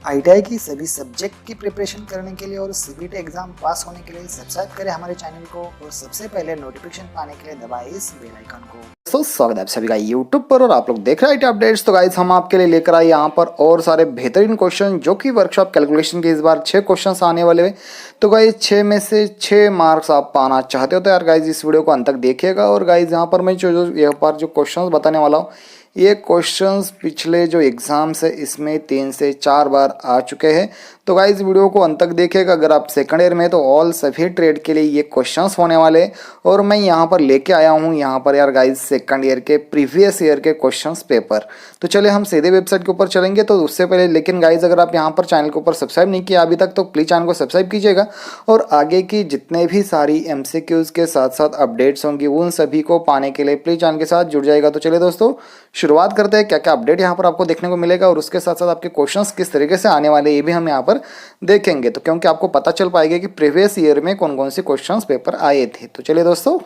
ITI की सभी subject की प्रिपरेशन करने के लिए और सीबीटी एग्जाम पास होने के लिए सब्सक्राइब करें हमारे चैनल को और सबसे पहले नोटिफिकेशन पाने के लिए दबाएं इस बेल आइकन को। तो स्वागत है आप सभी का यूट्यूब पर और आप लोग देख रहे हैं IT अपडेट्स। तो गाइस हम आपके लिए लेकर आए यहाँ पर और सारे बेहतरीन क्वेश्चन जो कि वर्कशॉप कैलकुलेशन के इस बार 6 क्वेश्चंस आने वाले हैं। तो गाइस 6 में से 6 मार्क्स आप पाना चाहते हो तो यार गाइस इस वीडियो को अंत तक देखिएगा। और गाइस यहाँ पर मैं जो क्वेश्चन बताने वाला हूँ ये क्वेश्चंस पिछले जो एग्जाम्स है इसमें 3 से 4 बार आ चुके हैं। तो गाइस वीडियो को अंत तक देखिएगा। अगर आप सेकंड ईयर में तो ऑल सभी ट्रेड के लिए ये क्वेश्चंस होने वाले हैं और मैं यहाँ पर लेके आया हूँ यहाँ पर यार गाइस सेकंड ईयर के प्रीवियस ईयर के क्वेश्चंस पेपर। तो चलिए हम सीधे वेबसाइट के ऊपर चलेंगे। तो उससे पहले लेकिन गाइस अगर आप यहाँ पर चैनल के ऊपर सब्सक्राइब नहीं किया अभी तक तो प्लीज़ चैनल को सब्सक्राइब कीजिएगा और आगे की जितने भी सारी MCQs के साथ साथ अपडेट्स होंगी उन सभी को पाने के लिए प्लीज़ चैनल के साथ जुड़ जाएगा। तो चलिए दोस्तों शुरुआत करते हैं क्या क्या अपडेट यहाँ पर आपको देखने को मिलेगा और उसके साथ साथ आपके क्वेश्चंस किस तरीके से आने वाले ये भी हम यहाँ पर देखेंगे। तो क्योंकि आपको पता चल पाएगा कि प्रीवियस ईयर में कौन कौन से क्वेश्चंस पेपर आए थे। तो चलिए दोस्तों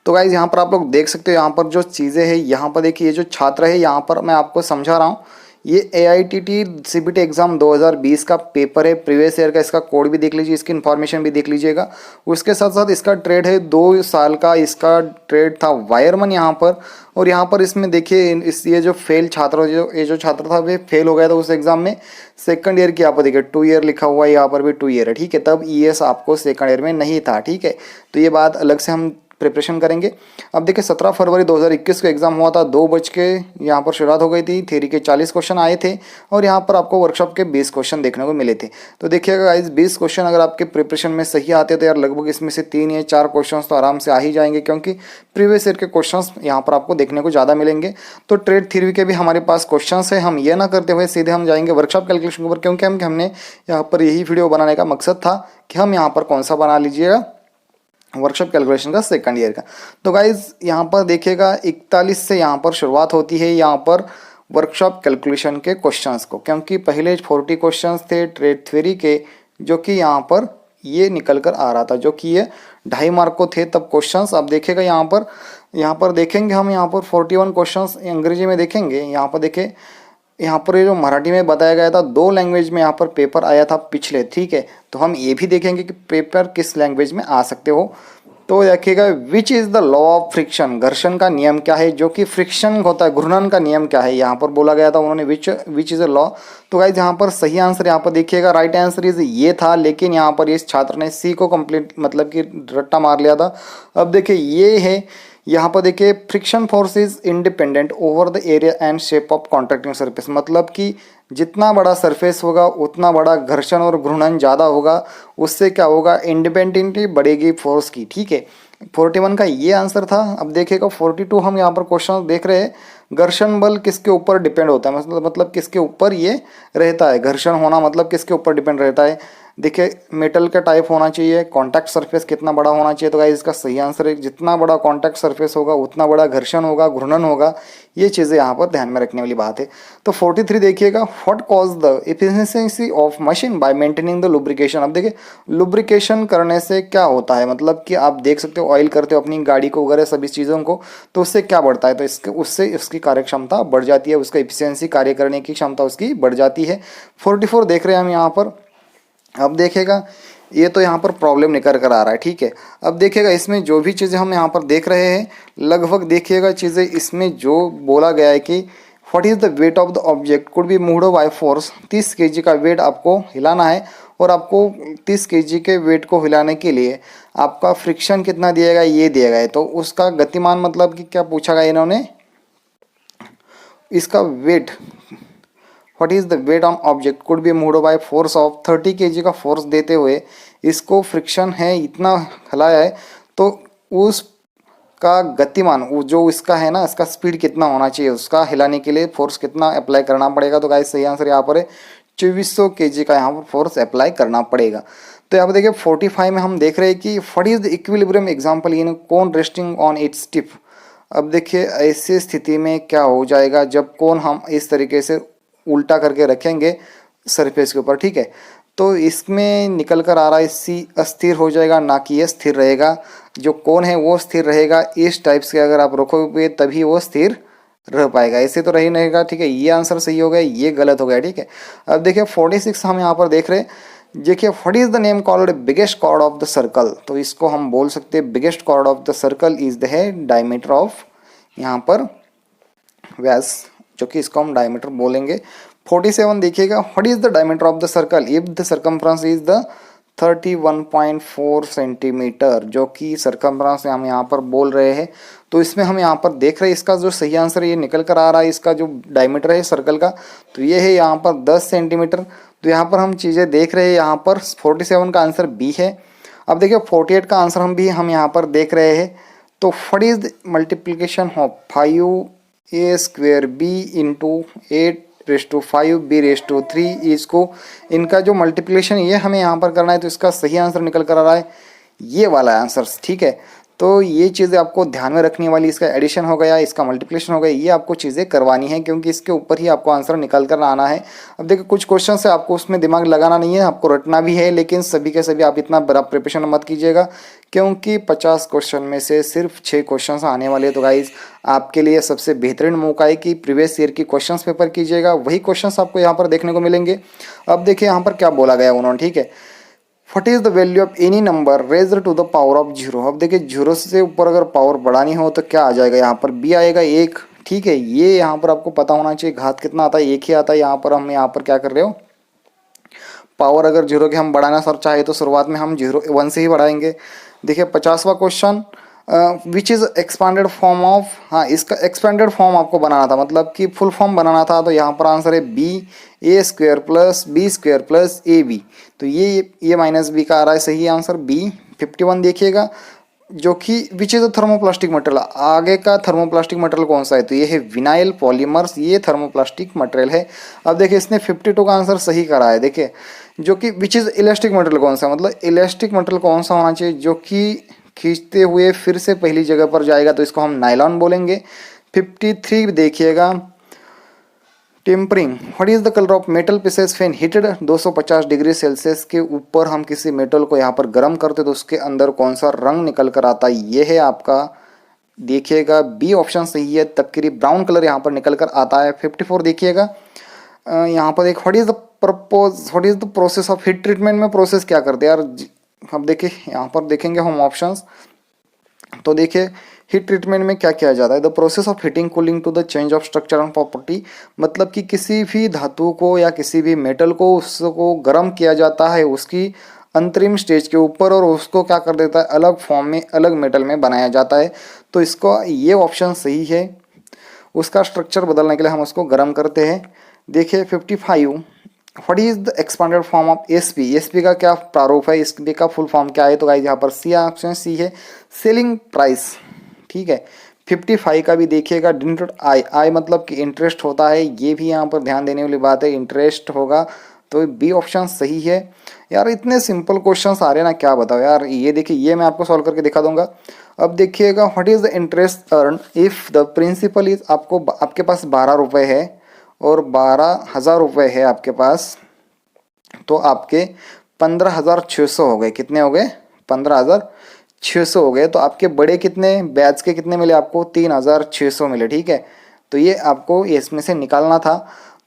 तो गाइज यहाँ पर आप लोग देख सकते हो यहाँ पर जो चीज़ें हैं यहाँ पर देखिए ये जो छात्र है यहाँ पर मैं आपको समझा रहा हूँ ये AITT CBT एग्ज़ाम 2020 का पेपर है प्रीवियस ईयर का। इसका कोड भी देख लीजिए, इसकी इन्फॉर्मेशन भी देख लीजिएगा। उसके साथ साथ इसका ट्रेड है 2 साल का, इसका ट्रेड था वायरमन यहाँ पर। और यहाँ पर इसमें देखिए ये जो फेल छात्र ये जो छात्र था वे फेल हो गया था उस एग्ज़ाम में। सेकंड ईयर की यहाँ पर देखिए 2 ईयर लिखा हुआ है, यहाँ पर भी 2 ईयर है, ठीक है। तब ES आपको सेकंड ईयर में नहीं था, ठीक है। तो ये बात अलग से हम प्रिपरेशन करेंगे। अब देखिए 17 फरवरी 2021 को एग्ज़ाम हुआ था, 2 बज के यहाँ पर शुरुआत हो गई थी। थ्योरी के 40 क्वेश्चन आए थे और यहाँ पर आपको वर्कशॉप के 20 क्वेश्चन देखने को मिले थे। तो देखिएगा गाइस 20 क्वेश्चन अगर आपके प्रिपरेशन में सही आते तो यार लगभग इसमें से 3 या 4 क्वेश्चन तो आराम से आ ही जाएंगे क्योंकि प्रीवियस ईयर के क्वेश्चन यहाँ पर आपको देखने को ज़्यादा मिलेंगे। तो ट्रेड थ्योरी के भी हमारे पास क्वेश्चन है। हम ये ना करते हुए सीधे हम जाएंगे वर्कशॉप कैलकुलेशन के ऊपर क्योंकि हमने यहाँ पर यही वीडियो बनाने का मकसद था कि हम यहाँ पर कौन सा बना लीजिएगा वर्कशॉप कैलकुलेशन का सेकंड ईयर का। तो गाइज यहाँ पर देखिएगा 41 से यहाँ पर शुरुआत होती है यहाँ पर वर्कशॉप कैलकुलेशन के क्वेश्चंस को, क्योंकि पहले 40 क्वेश्चंस थे ट्रेड थ्योरी के जो कि यहाँ पर ये निकल कर आ रहा था जो कि ये 2.5 मार्क को थे तब क्वेश्चंस। अब देखिएगा यहाँ पर देखेंगे हम यहाँ पर 41 क्वेश्चंस अंग्रेजी में देखेंगे। यहाँ पर देखें यहाँ पर ये जो मराठी में बताया गया था 2 लैंग्वेज में यहाँ पर पेपर आया था पिछले, ठीक है। तो हम ये भी देखेंगे कि पेपर किस लैंग्वेज में आ सकते हो। तो देखिएगा which is the law of friction, घर्षण का नियम क्या है, जो कि फ्रिक्शन होता है घूर्णन का नियम क्या है यहाँ पर बोला गया था उन्होंने विच इज़ अ लॉ। तो गाइज यहाँ पर सही आंसर यहाँ पर देखिएगा राइट आंसर इज ये था, लेकिन यहाँ पर इस छात्र ने C को कंप्लीट मतलब कि रट्टा मार लिया था। अब देखिए ये है यहाँ पर देखिए friction force is independent over the area and shape of contracting surface, मतलब कि जितना बड़ा सरफेस होगा उतना बड़ा घर्षण और घूर्णन ज़्यादा होगा, उससे क्या होगा इंडिपेंडेंटली बढ़ेगी फोर्स की, ठीक है। 41 का ये आंसर था। अब देखिएगा 42 हम यहाँ पर क्वेश्चन देख रहे हैं घर्षण बल किसके ऊपर डिपेंड होता है, मतलब किसके ऊपर ये रहता है, घर्षण होना मतलब किसके ऊपर डिपेंड रहता है। देखिए मेटल का टाइप होना चाहिए, कांटेक्ट सरफेस कितना बड़ा होना चाहिए। तो गाइस इसका सही आंसर है जितना बड़ा कांटेक्ट सरफेस होगा उतना बड़ा घर्षण होगा घूर्णन होगा। ये चीज़ें यहाँ पर ध्यान में रखने वाली बात है। तो 43 देखिएगा what cause the efficiency of machine bye maintaining the lubrication. अब देखिए लुब्रिकेशन करने से क्या होता है, मतलब कि आप देख सकते हो ऑयल करते हो अपनी गाड़ी को वगैरह सभी चीज़ों को, तो उससे क्या बढ़ता है, तो उससे उसकी कार्य क्षमता बढ़ जाती है, उसका एफिशिएंसी कार्य करने की क्षमता उसकी बढ़ जाती है। 44 देख रहे हैं हम यहाँ पर। अब देखिएगा ये तो यहाँ पर प्रॉब्लम निकल कर आ रहा है, ठीक है। अब देखिएगा इसमें जो भी चीज़ें हम यहाँ पर देख रहे हैं लगभग देखिएगा चीज़ें इसमें जो बोला गया है कि what is the weight of the object could be moved by force. 30 kg का वेट आपको हिलाना है और आपको 30 kg के वेट को हिलाने के लिए आपका फ्रिक्शन कितना दिया गया ये दिया गया है। तो उसका गतिमान मतलब कि क्या पूछा गया इन्होंने, इसका weight what is the weight on object could be moved by force of 30 kg का फोर्स देते हुए इसको फ्रिक्शन है इतना हिलाया है, तो उसका गतिमान वो जो इसका है ना इसका स्पीड कितना होना चाहिए, उसका हिलाने के लिए फोर्स कितना अप्लाई करना पड़ेगा। तो गाइस सही आंसर यहाँ पर है 2400 kg का यहाँ पर फोर्स अप्लाई करना पड़ेगा। तो यहाँ पर देखिए 45 में हम देख रहे हैं कि what is the equilibrium example in cone resting on its tip. अब देखिए ऐसी स्थिति में क्या हो जाएगा जब कोन हम इस तरीके से उल्टा करके रखेंगे सरफेस के ऊपर, ठीक है। तो इसमें निकल कर आ रहा है C अस्थिर हो जाएगा ना कि ये स्थिर रहेगा। जो कोन है वो स्थिर रहेगा, इस टाइप से अगर आप रखोगे तभी वो स्थिर रह पाएगा, ऐसे तो रही नहीं रहेगा। ठीक है, ये आंसर सही हो गया, ये गलत हो गया। ठीक है, अब देखिए 46 हम यहाँ पर देख रहे हैं। देखिए what is the name called biggest chord of the circle, तो इसको हम बोल सकते हैं biggest chord of the circle is the है डायमीटर ऑफ यहाँ पर व्यास, जो कि इसको हम डायमीटर बोलेंगे। 47 देखिएगा, what is the diameter of the circle if the circumference is the 31.4 centimetre, जो कि सर्कमफ्रेंस हम यहाँ पर बोल रहे हैं। तो इसमें हम यहाँ पर देख रहे हैं इसका जो सही आंसर ये निकल कर आ रहा है, इसका जो डायमीटर है सर्कल का, तो ये है यहाँ पर 10 सेंटीमीटर। तो यहाँ पर हम चीज़ें देख रहे हैं, यहाँ पर 47 का आंसर बी है। अब देखिए 48 का आंसर हम यहाँ पर देख रहे हैं। तो what is the multiplication of 5a square b into 8⁵ इसको इनका जो मल्टीप्लिकेशन ये हमें यहाँ पर करना है। तो इसका सही आंसर निकल कर आ रहा है ये वाला आंसर। ठीक है, तो ये चीज़ें आपको ध्यान में रखने वाली, इसका एडिशन हो गया, इसका मल्टीप्लिकेशन हो गया, ये आपको चीज़ें करवानी है क्योंकि इसके ऊपर ही आपको आंसर निकल कर आना है। अब देखिए कुछ क्वेश्चन से आपको उसमें दिमाग लगाना नहीं है, आपको रटना भी है, लेकिन सभी के सभी आप इतना बड़ा प्रिपरेशन मत कीजिएगा क्योंकि 50 क्वेश्चन में से सिर्फ 6 क्वेश्चन आने वाले हैं। तो गाइज आपके लिए सबसे बेहतरीन मौका है कि प्रीवियस ईयर की क्वेश्चन पेपर कीजिएगा, वही क्वेश्चन आपको यहाँ पर देखने को मिलेंगे। अब देखिए यहाँ पर क्या बोला गया उन्होंने। ठीक है, what is the value of any number raised to the power of 0। अब देखिए 0 से ऊपर अगर पावर बढ़ानी हो तो क्या आ जाएगा, यहाँ पर बी आएगा 1। ठीक है, ये यहाँ पर आपको पता होना चाहिए घात कितना आता है, 1 ही आता है। यहाँ पर हम यहाँ पर क्या कर रहे हो, पावर अगर 0 के हम बढ़ाना सर चाहे तो शुरुआत में हम 1 से ही बढ़ाएंगे। देखिए 50वां question, which is expanded form of, हाँ इसका एक्सपेंडेड फॉर्म आपको बनाना था, मतलब कि फुल फॉर्म बनाना था। तो यहाँ पर आंसर है a² + b² + ab। तो ये माइनस बी का आ रहा है सही आंसर बी। 51 देखिएगा, जो कि which is a thermoplastic material, आगे का थर्मोप्लास्टिक मटेरियल कौन सा है, तो ये है विनाइल पॉलीमर्स, ये थर्मोप्लास्टिक मटेरियल है। अब देखिए इसने 52 का आंसर सही करा है। देखिए जो कि विच इज़ इलास्टिक मटेरियल कौन सा, मतलब इलास्टिक मटेरियल कौन सा होना चाहिए जो कि खींचते हुए फिर से पहली जगह पर जाएगा, तो इसको हम नायलॉन बोलेंगे। 53 देखिएगा, tempering, what is the colour of metal pieces when heated 250 degree Celsius के ऊपर हम किसी मेटल को यहाँ पर गर्म करते तो उसके अंदर कौन सा रंग निकल कर आता है, ये है आपका देखिएगा बी ऑप्शन सही है, तपकिरी ब्राउन कलर यहाँ पर निकल कर आता है। 54 देखिएगा, यहाँ पर एक what is the process of heat treatment में प्रोसेस क्या करते हैं यार। अब देखिए यहाँ पर देखेंगे हम ऑप्शंस, तो देखिए हीट ट्रीटमेंट में क्या किया जाता है, the process of heating cooling to the change of structure and property, मतलब कि किसी भी धातु को या किसी भी मेटल को उसको गर्म किया जाता है उसकी अंतरिम स्टेज के ऊपर और उसको क्या कर देता है अलग फॉर्म में अलग मेटल में बनाया जाता है। तो इसको ये ऑप्शन सही है, उसका स्ट्रक्चर बदलने के लिए हम उसको गर्म करते हैं। देखिए 55, what is the expanded form of SP, SP का क्या प्रारूप है, एसपी का फुल फॉर्म क्या है, तो गाइस यहाँ पर सी ऑप्शन सी है, सेलिंग प्राइस। ठीक है, 55 का भी देखिएगा, डिनोटेड आई, आई मतलब कि इंटरेस्ट होता है, ये भी यहाँ पर ध्यान देने वाली बात है, इंटरेस्ट होगा, तो बी ऑप्शन सही है। यार इतने सिंपल क्वेश्चंस आ रहे हैं ना, क्या बताओ यार। ये देखिए ये मैं आपको सॉल्व करके दिखा दूंगा। अब देखिएगा, what is the interest earn if the principal is, आपके पास 12 रुपये है और 12,000 रुपये है आपके पास, तो आपके 15,600 हो गए। कितने हो गए, 15,600 हो गए। तो आपके बड़े कितने ब्याज के कितने मिले आपको, 3,600 मिले। ठीक है, तो ये आपको इसमें से निकालना था,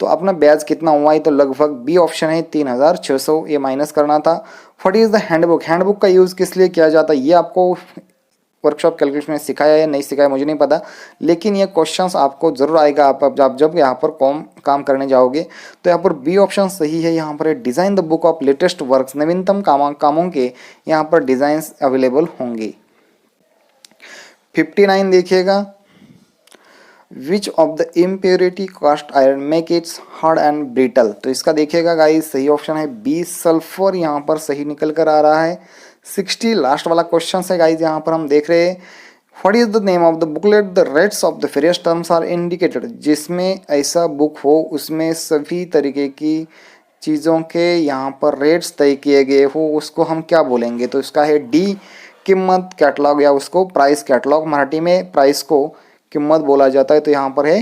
तो अपना ब्याज कितना हुआ है, तो लगभग बी ऑप्शन है 3,600, ये माइनस करना था। What is the handbook, handbook का यूज़ किस लिए किया जाता है, ये आपको वर्कशॉप कैलकुलेशन में सिखाया है नहीं सिखाया मुझे नहीं पता, लेकिन ये क्वेश्चंस आपको जरूर आएगा आप जब यहाँ पर काम करने जाओगे। तो यहाँ पर बी ऑप्शन सही है। यहाँ पर design the book of latest works, नवीनतम कामों के यहाँ पर डिज़ाइंस अवेलेबल होंगे। 59 देखिएगा, which of the impurity cast iron make its hard and brittle, तो इसका देखिएगा गाइस सही ऑप्शन है बी सल्फर, यहाँ पर सही निकल कर आ रहा है। 60 लास्ट वाला क्वेश्चन है गाइज, यहाँ पर हम देख रहे हैं, what is the name of the booklet the rates of the various terms are indicated, जिसमें ऐसा बुक हो उसमें सभी तरीके की चीज़ों के यहाँ पर रेट्स तय किए गए हो, उसको हम क्या बोलेंगे, तो इसका है डी कीमत कैटलॉग, या उसको प्राइस कैटलॉग, मराठी में प्राइस को कीमत बोला जाता है। तो यहाँ पर है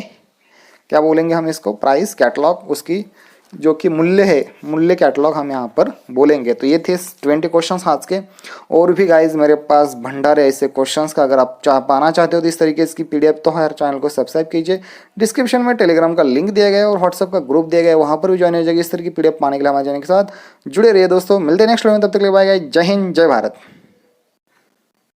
क्या बोलेंगे हम इसको, प्राइस कैटलॉग, उसकी जो कि मूल्य है, मूल्य कैटलॉग हम यहाँ पर बोलेंगे। तो ये थे 20 क्वेश्चंस आज के। और भी गाइज मेरे पास भंडार है ऐसे क्वेश्चंस का, अगर आप पाना चाहते हो तो इस तरीके की पीडीएफ, तो हर चैनल को सब्सक्राइब कीजिए। डिस्क्रिप्शन में टेलीग्राम का लिंक दिया गया है और व्हाट्सएप का ग्रुप दिया गया है, वहाँ पर भी ज्वाइन हो जाएगी। इस तरह की पीडीएफ पाने के लिए हमारे चैनल के साथ जुड़े रहिए दोस्तों। मिलते हैं नेक्स्ट वीडियो में, तब तक के लिए बाय गाइस, जय हिंद जय भारत।